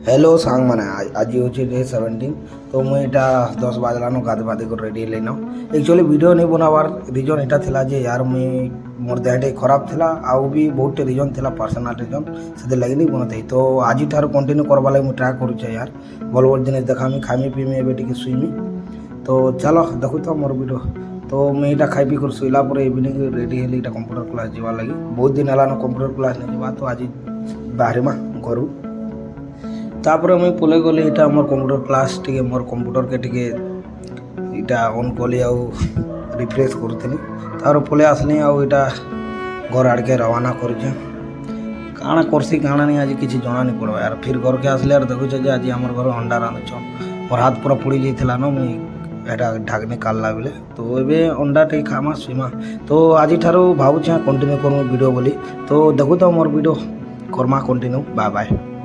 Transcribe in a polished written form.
Hello सांग मैंने आज हूँ डे 17 तो मुझे इटा 10 बाजलानो गाधे बाधे को रेडी लेना एक्चुअली वीडियो नहीं बनावार रिजन इटा थिला जे यार मुई मोर देहटे खराब थिला आउ भी बहुत रिजन थिला पर्सनल रिजन से लगे नहीं बनते तो आज ठार कंटिन्यू करवा लगे मुझे ट्राए करुचे यार भल भल जिन देखामी खामी पीमी एवं टी शुईमी तो चलो देखु तो मोर वीडियो तो मुझे यहाँ खाई पी कर शुला इवनिंग रेडी हेली कंप्यूटर क्लास जावा लगे बहुत दिन है कंप्यूटर क्लास नहीं जावा तो आज बाहरीमा घर तापर मुझे पले गली यहाँ मोर कंप्यूटर क्लास टी मोर कंप्यूटर के टी इटा ऑन कली आउ रिफ्रेश करूँ तार पले आसली आईटा घर आड़के रवाना करुचे काଣା करसी काଣା नहीं आज किसी जना नहीं पड़वा यार फिर घर के आसले देखुचे आज आम घर अंडा रांधुछ मोर हाथ पूरा पुड़ी जाता न मुई एटा ढाकनी काढ़ला बेले तो ये अंडा टे खामा शुमा तो आज ठार भावुचे कंटिन्यू करूँ वीडियो बोली तो देखु तो मोर वीडियो करमा कंटिन्यू बाय बाय।